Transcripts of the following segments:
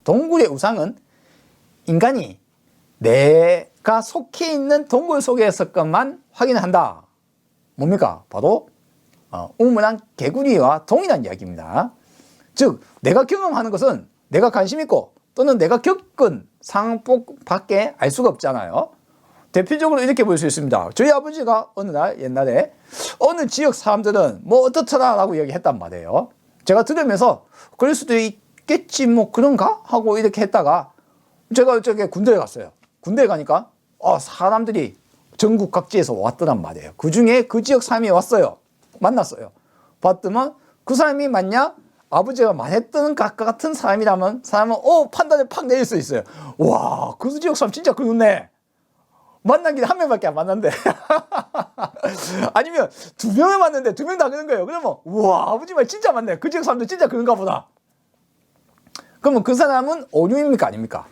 동굴의 우상은 인간이 내가 속해 있는 동굴 속에서 것만 확인을 한다. 뭡니까? 바로 우물안 개구리와 동일한 이야기입니다. 즉 내가 경험하는 것은 내가 관심 있고 또는 내가 겪은 상황밖에 알 수가 없잖아요. 대표적으로 이렇게 볼 수 있습니다. 저희 아버지가 어느 날 옛날에 어느 지역 사람들은 뭐 어떻더라 라고 얘기했단 말이에요. 제가 들으면서 그럴 수도 있겠지 뭐 그런가 하고 이렇게 했다가 제가 저기 군대에 갔어요. 군대에 가니까 사람들이 전국 각지에서 왔더란 말이에요. 그 중에 그 지역 사람이 왔어요. 만났어요. 봤더만 그 사람이 맞냐? 아버지가 말했던 같은 사람이라면 사람은 판단을 팍 내릴 수 있어요. 와, 그 지역 사람 진짜 그렇네. 만난 게 한 명밖에 안 만났는데 아니면 두 명을 만났는데 두 명 다 그런 거예요. 그러면 우와, 아버지 말 진짜 맞네. 그 지역 사람들 진짜 그런가 보다. 그러면 그 사람은 오류입니까 아닙니까?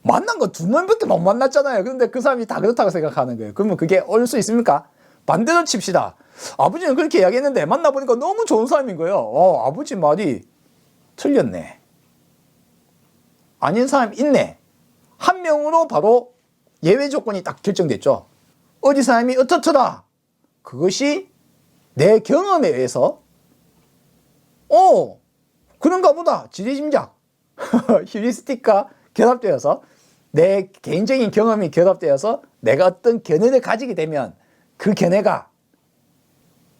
만난 거 두 명밖에 못 만났잖아요. 그런데 그 사람이 다 그렇다고 생각하는 거예요. 그러면 그게 올 수 있습니까? 반대로 칩시다. 아버지는 그렇게 이야기했는데 만나보니까 너무 좋은 사람인 거예요. 아버지 말이 틀렸네. 아닌 사람 있네. 한 명으로 바로 예외 조건이 딱 결정됐죠. 어디 사람이 어떻더라. 그것이 내 경험에 의해서 그런가 보다. 지리짐작 휴리스틱과 결합되어서 내 개인적인 경험이 결합되어서 내가 어떤 견해를 가지게 되면 그 견해가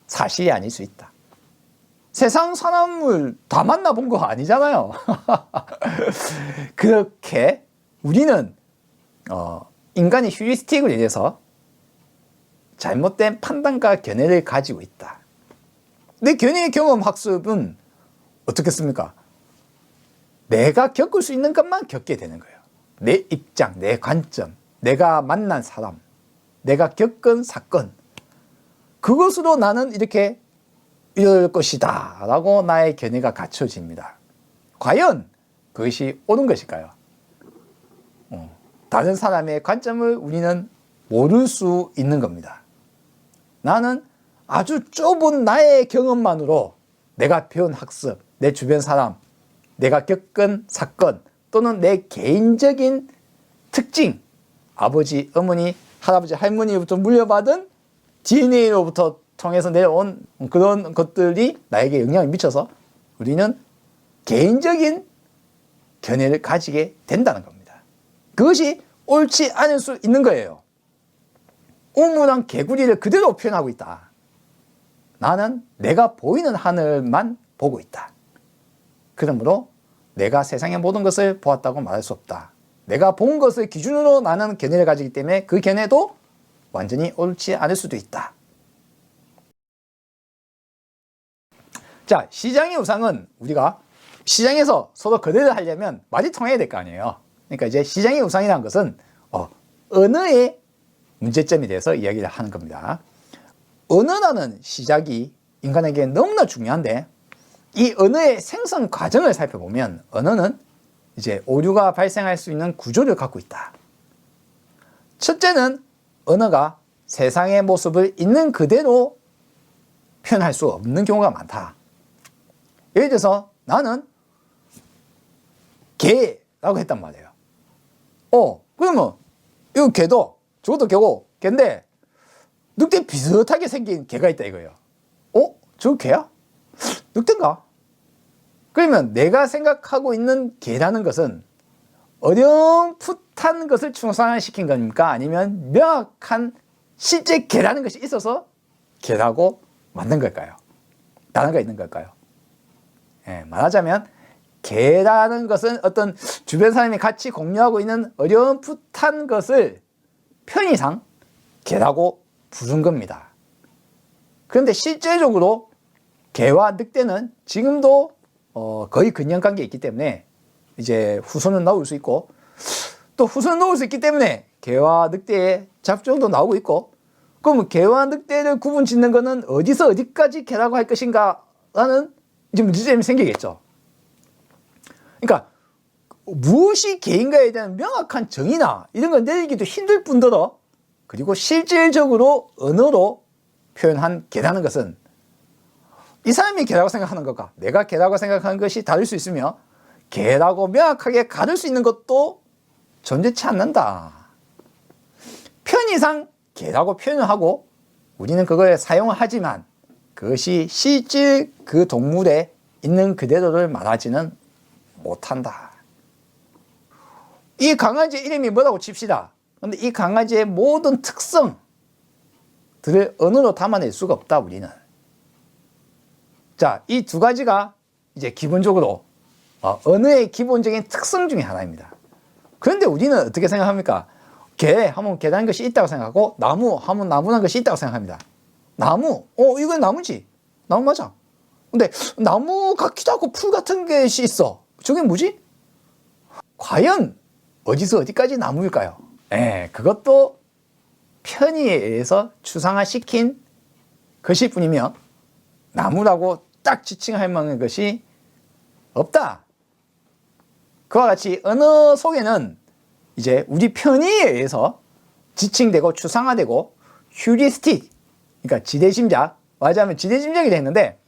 사실이 아닐 수 있다. 세상 사람을 다 만나본 거 아니잖아요. 그렇게 우리는 인간의 휴리스틱을 인해서 잘못된 판단과 견해를 가지고 있다. 내 견해 경험 학습은 어떻겠습니까? 내가 겪을 수 있는 것만 겪게 되는 거예요. 내 입장, 내 관점, 내가 만난 사람, 내가 겪은 사건, 그것으로 나는 이렇게 이럴 것이다 라고 나의 견해가 갖춰집니다. 과연 그것이 옳은 것일까요? 다른 사람의 관점을 우리는 모를 수 있는 겁니다. 나는 아주 좁은 나의 경험만으로 내가 배운 학습, 내 주변 사람, 내가 겪은 사건 또는 내 개인적인 특징, 아버지, 어머니, 할아버지, 할머니부터 물려받은 DNA로부터 통해서 내려온 그런 것들이 나에게 영향을 미쳐서 우리는 개인적인 견해를 가지게 된다는 겁니다. 그것이 옳지 않을 수 있는 거예요. 우물안 개구리를 그대로 표현하고 있다. 나는 내가 보이는 하늘만 보고 있다. 그러므로 내가 세상의 모든 것을 보았다고 말할 수 없다. 내가 본 것을 기준으로 나는 견해를 가지기 때문에 그 견해도 완전히 옳지 않을 수도 있다. 자, 시장의 우상은 우리가 시장에서 서로 거래를 하려면 말이 통해야 될 거 아니에요. 그러니까 이제 시장의 우상이라는 것은 언어의 문제점에 대해서 이야기를 하는 겁니다. 언어라는 시작이 인간에게 너무나 중요한데 이 언어의 생성 과정을 살펴보면 언어는 이제 오류가 발생할 수 있는 구조를 갖고 있다. 첫째는 언어가 세상의 모습을 있는 그대로 표현할 수 없는 경우가 많다. 예를 들어서 나는 개라고 했단 말이에요. 그러면 이거 개도 저것도 개고 개인데 늑대 비슷하게 생긴 개가 있다 이거예요. 저거 개야? 늑대인가? 그러면 내가 생각하고 있는 개라는 것은 어렴풋한 것을 추상화시킨 겁니까? 아니면 명확한 실제 개라는 것이 있어서 개라고 만든 걸까요? 단어가 있는 걸까요? 말하자면 개라는 것은 어떤 주변 사람이 같이 공유하고 있는 어렴풋한 것을 편의상 개라고 부른 겁니다. 그런데 실제적으로 개와 늑대는 지금도 거의 근연관계에 있기 때문에 이제 후손은 나올 수 있고 또 후손은 나올 수 있기 때문에 개와 늑대의 잡종도 나오고 있고 그럼 개와 늑대를 구분 짓는 거는 어디서 어디까지 개라고 할 것인가 라는 이제 문제점이 생기겠죠. 그러니까 무엇이 개인가에 대한 명확한 정의나 이런 걸 내리기도 힘들 뿐더러 그리고 실질적으로 언어로 표현한 개라는 것은 이 사람이 개라고 생각하는 것과 내가 개라고 생각하는 것이 다를 수 있으며 개라고 명확하게 가를 수 있는 것도 존재치 않는다. 편의상 개라고 표현을 하고 우리는 그걸 사용을 하지만 그것이 실질 그 동물에 있는 그대로를 말하지는 못한다. 이 강아지 이름이 뭐라고 칩시다. 근데 이 강아지의 모든 특성들을 언어로 담아낼 수가 없다, 우리는. 자, 이 두 가지가 이제 기본적으로 언어의 기본적인 특성 중에 하나입니다. 그런데 우리는 어떻게 생각합니까? 개 하면 개라는 것이 있다고 생각하고 나무 하면 나무라는 것이 있다고 생각합니다. 나무, 이건 나무지. 나무 맞아. 근데 나무 같기도 하고 풀 같은 것이 있어. 저게 뭐지? 과연 어디서 어디까지 나무일까요? 그것도 편의에 의해서 추상화시킨 것일 뿐이며 나무라고 딱 지칭할 만한 것이 없다. 그와 같이 언어 속에는 이제 우리 편의에 의해서 지칭되고 추상화되고 휴리스틱, 그러니까 지대짐작, 말하자면 지대짐작이 되는데,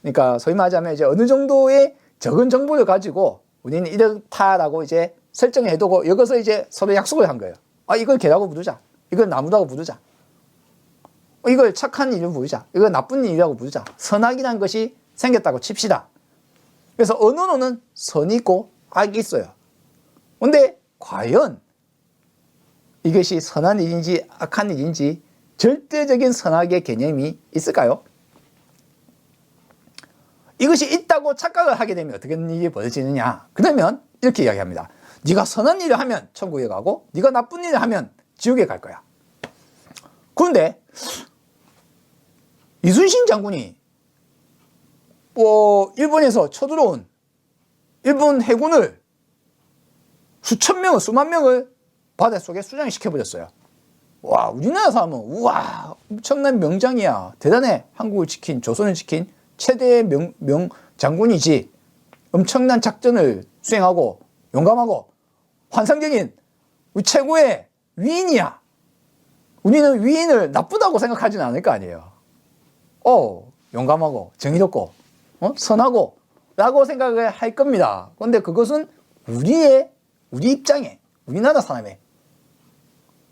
그러니까 소위 말하자면 이제 어느 정도의 적은 정보를 가지고 우리는 이렇다라고 이제 설정을 해두고 여기서 이제 서로 약속을 한 거예요. 이걸 개라고 부르자. 이걸 나무라고 부르자. 이걸 착한 일로 부르자. 이걸 나쁜 일이라고 부르자. 선악이라는 것이 생겼다고 칩시다. 그래서 언어로는 선이 있고 악이 있어요. 근데 과연 이것이 선한 일인지 악한 일인지 절대적인 선악의 개념이 있을까요? 이것이 있다고 착각을 하게 되면 어떻게 일이 벌어지느냐? 그러면 이렇게 이야기합니다. 네가 선한 일을 하면 천국에 가고 네가 나쁜 일을 하면 지옥에 갈 거야. 그런데 이순신 장군이 일본에서 쳐들어온 일본 해군을 수천 명을, 수만 명을 바닷속에 수장시켜버렸어요. 와, 우리나라 사람은 우와, 엄청난 명장이야. 대단해. 한국을 지킨, 조선을 지킨 최대의 명 장군이지. 엄청난 작전을 수행하고 용감하고 환상적인 우리 최고의 위인이야. 우리는 위인을 나쁘다고 생각하지는 않을 거 아니에요. 용감하고 정의롭고 선하고 라고 생각을 할 겁니다. 그런데 그것은 우리 입장에, 우리나라 사람의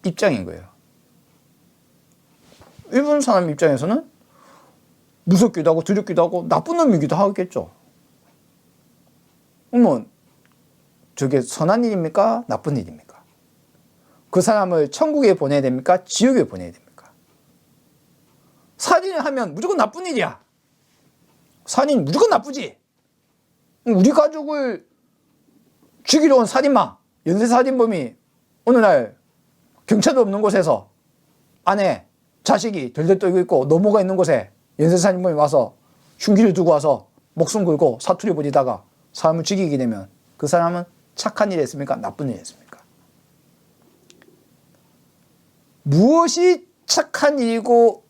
입장인 거예요. 일본 사람 입장에서는 무섭기도 하고 두렵기도 하고 나쁜 놈이기도 하겠죠. 그러면 저게 선한 일입니까? 나쁜 일입니까? 그 사람을 천국에 보내야 됩니까? 지옥에 보내야 됩니까? 살인을 하면 무조건 나쁜 일이야. 살인 무조건 나쁘지. 우리 가족을 죽이러 온 살인마, 연쇄살인범이 어느 날 경찰도 없는 곳에서 아내, 자식이 덜덜 떨고 있고 노모가 있는 곳에 연쇄살인범이 와서 흉기를 두고 와서 목숨 걸고 사투리 벌이다가 사람을 죽이게 되면 그 사람은 착한 일을 했습니까? 나쁜 일을 했습니까? 무엇이 착한 일이고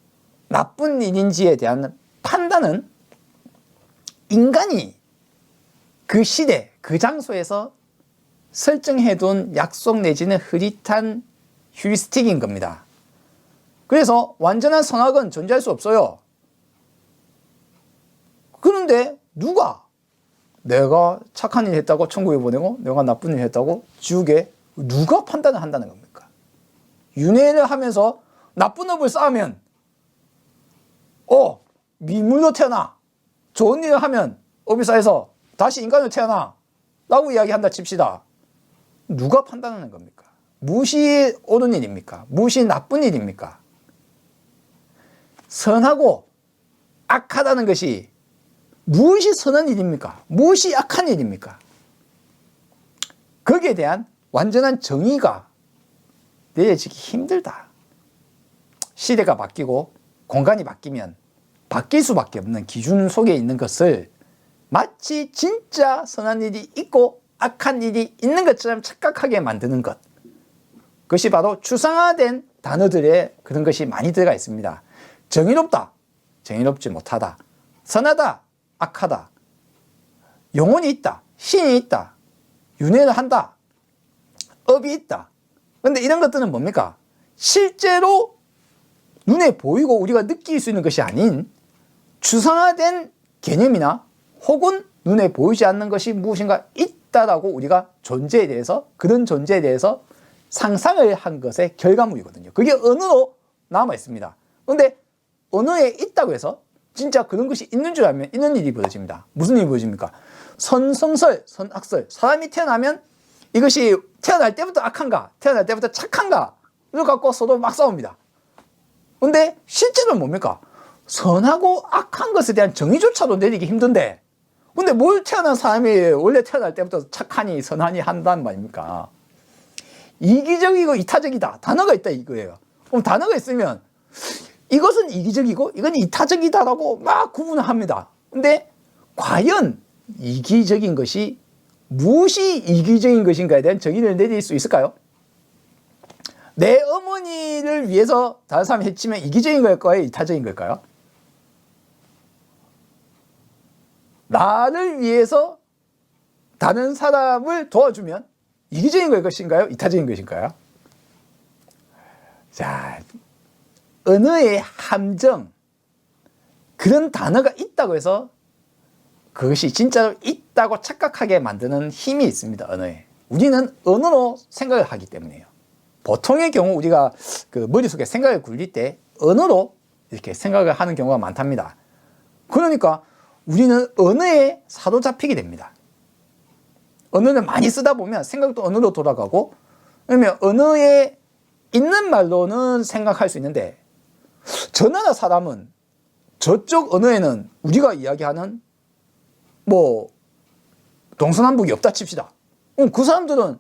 나쁜 일인지에 대한 판단은 인간이 그 시대, 그 장소에서 설정해둔 약속 내지는 흐릿한 휴리스틱인 겁니다. 그래서 완전한 선악은 존재할 수 없어요. 그런데 누가 내가 착한 일 했다고 천국에 보내고 내가 나쁜 일 했다고 지옥에 누가 판단을 한다는 겁니까? 윤회를 하면서 나쁜 업을 쌓으면 미물로 태어나. 좋은 일을 하면 업이 쌓여서 다시 인간으로 태어나 라고 이야기한다 칩시다. 누가 판단하는 겁니까? 무엇이 옳은 일입니까? 무엇이 나쁜 일입니까? 선하고 악하다는 것이 무엇이 선한 일입니까? 무엇이 악한 일입니까? 거기에 대한 완전한 정의가 내려지기 힘들다. 시대가 바뀌고 공간이 바뀌면 바뀔 수밖에 없는 기준 속에 있는 것을 마치 진짜 선한 일이 있고 악한 일이 있는 것처럼 착각하게 만드는 것. 그것이 바로 추상화된 단어들에 그런 것이 많이 들어가 있습니다. 정의롭다, 정의롭지 못하다. 선하다, 악하다. 영혼이 있다, 신이 있다, 윤회를 한다, 업이 있다. 그런데 이런 것들은 뭡니까? 실제로 눈에 보이고 우리가 느낄 수 있는 것이 아닌 추상화된 개념이나 혹은 눈에 보이지 않는 것이 무엇인가 있다라고 우리가 존재에 대해서, 그런 존재에 대해서 상상을 한 것의 결과물이거든요. 그게 언어로 남아 있습니다. 그런데 언어에 있다고 해서 진짜 그런 것이 있는 줄 알면 있는 일이 벌어집니다. 무슨 일이 벌어집니까? 선성설, 선악설. 사람이 태어나면 이것이 태어날 때부터 악한가, 태어날 때부터 착한가, 이걸 갖고 서로 막 싸웁니다. 근데 실제로는 뭡니까? 선하고 악한 것에 대한 정의조차도 내리기 힘든데, 근데 뭘 태어난 사람이 원래 태어날 때부터 착하니 선하니 한단 말입니까? 이기적이고 이타적이다. 단어가 있다 이거예요. 그럼 단어가 있으면 이것은 이기적이고 이건 이타적이다라고 막 구분을 합니다. 근데 과연 이기적인 것이 무엇이 이기적인 것인가에 대한 정의를 내릴 수 있을까요? 내 어머니를 위해서 다른 사람이 해치면 이기적인 걸까요? 이타적인 걸까요? 나를 위해서 다른 사람을 도와주면 이기적인 걸 것인가요? 이타적인 것인가요? 자, 언어의 함정, 그런 단어가 있다고 해서 그것이 진짜로 있다고 착각하게 만드는 힘이 있습니다. 언어에. 우리는 언어로 생각을 하기 때문이에요. 보통의 경우 우리가 그 머릿속에 생각을 굴릴 때 언어로 이렇게 생각을 하는 경우가 많답니다. 그러니까 우리는 언어에 사로잡히게 됩니다. 언어를 많이 쓰다 보면 생각도 언어로 돌아가고, 그러면 언어에 있는 말로는 생각할 수 있는데, 저 나라 사람은 저쪽 언어에는 우리가 이야기하는 뭐 동서남북이 없다 칩시다. 그 사람들은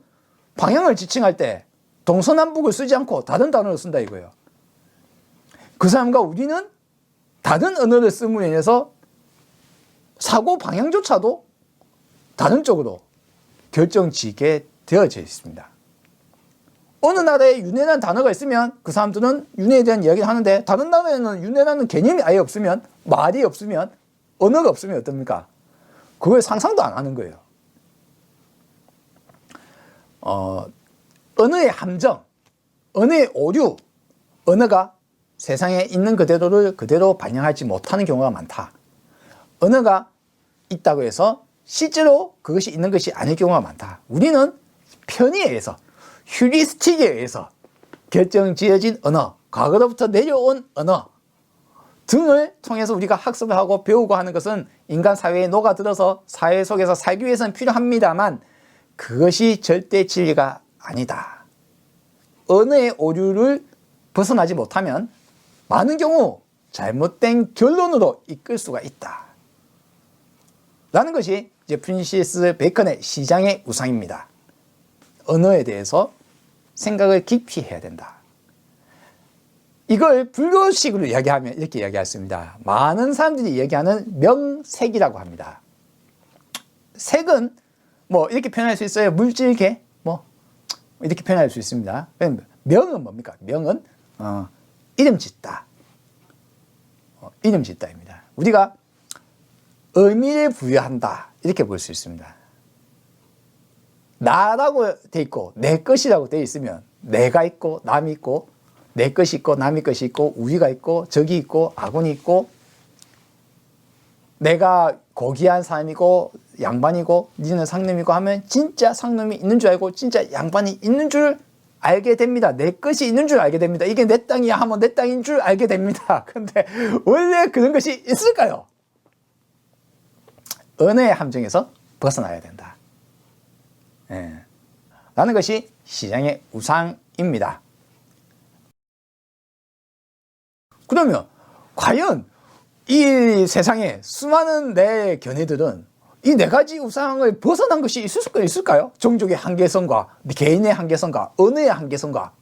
방향을 지칭할 때 동서남북을 쓰지 않고 다른 단어를 쓴다 이거예요. 그 사람과 우리는 다른 언어를 쓰므로 인해서 사고 방향조차도 다른 쪽으로 결정지게 되어져 있습니다. 어느 나라에 윤회라는 단어가 있으면 그 사람들은 윤회에 대한 이야기를 하는데, 다른 나라에는 윤회라는 개념이 아예 없으면, 말이 없으면, 언어가 없으면 어떻습니까? 그걸 상상도 안 하는 거예요. 언어의 함정, 언어의 오류, 언어가 세상에 있는 그대로를 그대로 반영하지 못하는 경우가 많다. 언어가 있다고 해서 실제로 그것이 있는 것이 아닐 경우가 많다. 우리는 편의에 의해서, 휴리스틱에 의해서 결정지어진 언어, 과거로부터 내려온 언어 등을 통해서 우리가 학습을 하고 배우고 하는 것은 인간 사회에 녹아들어서 사회 속에서 살기 위해서는 필요합니다만, 그것이 절대 진리가 아니다. 언어의 오류를 벗어나지 못하면 많은 경우 잘못된 결론으로 이끌 수가 있다. 라는 것이 이제 프랜시스 베이컨의 시장의 우상입니다. 언어에 대해서 생각을 깊이 해야 된다. 이걸 불교식으로 이야기하면 이렇게 이야기했습니다. 많은 사람들이 이야기하는 명색이라고 합니다. 색은 뭐 이렇게 표현할 수 있어요. 물질계 뭐 이렇게 표현할 수 있습니다. 명은 뭡니까? 명은 이름 짓다. 이름 짓다입니다. 우리가 의미를 부여한다 이렇게 볼 수 있습니다. 나라고 돼 있고 내 것이라고 돼 있으면 내가 있고 남이 있고, 내 것이 있고 남의 것이 있고, 우리가 있고 적이 있고 아군이 있고, 내가 고귀한 사람이고 양반이고 니는 상놈이고 하면 진짜 상놈이 있는 줄 알고 진짜 양반이 있는 줄 알게 됩니다. 내 것이 있는 줄 알게 됩니다. 이게 내 땅이야 하면 내 땅인 줄 알게 됩니다. 근데 원래 그런 것이 있을까요? 언어의 함정에서 벗어나야 된다. 라는 것이 시장의 우상입니다. 그러면 과연 이 세상에 수많은 내 견해들은 이 네 가지 우상을 벗어난 것이 있을까요? 종족의 한계성과 개인의 한계성과 언어의 한계성과,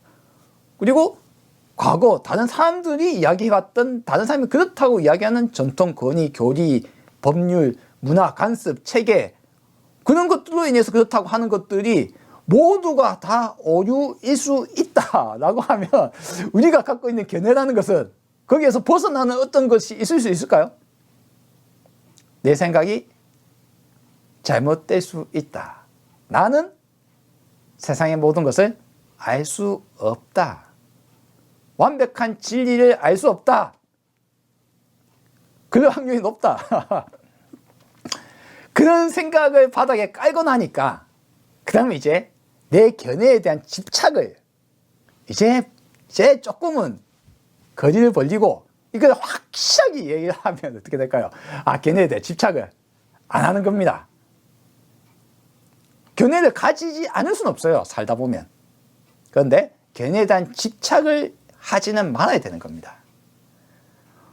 그리고 과거 다른 사람들이 이야기해왔던, 다른 사람이 그렇다고 이야기하는 전통, 권위, 교리, 법률, 문화, 관습, 체계, 그런 것들로 인해서 그렇다고 하는 것들이 모두가 다 오류일 수 있다라고 하면 우리가 갖고 있는 견해라는 것은 거기에서 벗어나는 어떤 것이 있을 수 있을까요? 내 생각이 잘못될 수 있다. 나는 세상의 모든 것을 알 수 없다. 완벽한 진리를 알 수 없다. 그럴 확률이 높다. 그런 생각을 바닥에 깔고 나니까 그 다음에 이제 내 견해에 대한 집착을 이제 조금은 거리를 벌리고 이걸 확실하게 얘기를 하면 어떻게 될까요? 아, 견해에 대한 집착을 안 하는 겁니다. 견해를 가지지 않을 수는 없어요, 살다 보면. 그런데 견해에 대한 집착을 하지는 말아야 되는 겁니다.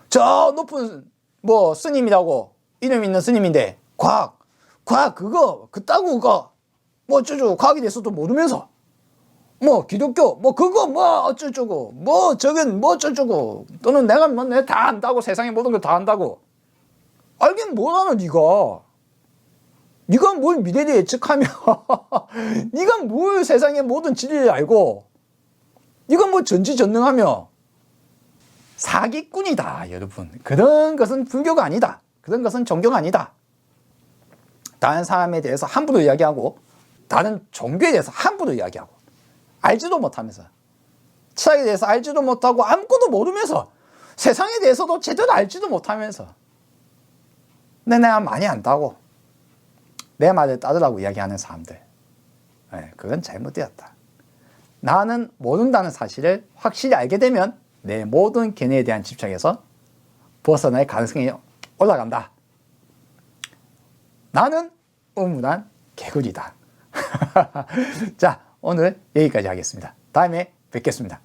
저 높은 뭐 스님이라고 이름 있는 스님인데 과학 그거 그따구가 뭐 어쩌고 과학에 대해서도 모르면서 뭐 기독교 뭐 그거 뭐 어쩌고 뭐 저건 뭐 어쩌고 또는 내가 뭐 내가 다 안다고 세상의 모든 걸 다 안다고 알긴 뭘 아나 네가 뭘 미래를 예측하며 네가 뭘 세상의 모든 진리를 알고 네가 뭐 전지전능하며 사기꾼이다 여러분. 그런 것은 불교가 아니다. 그런 것은 종교가 아니다. 다른 사람에 대해서 함부로 이야기하고 다른 종교에 대해서 함부로 이야기하고 알지도 못하면서 철학에 대해서 알지도 못하고 아무것도 모르면서 세상에 대해서도 제대로 알지도 못하면서 근데 내가 많이 안다고 내 말을 따르라고 이야기하는 사람들, 그건 잘못되었다. 나는 모른다는 사실을 확실히 알게 되면 내 모든 견해에 대한 집착에서 벗어날 가능성이 올라간다. 나는 우문한 개구리다. 자, 오늘 여기까지 하겠습니다. 다음에 뵙겠습니다.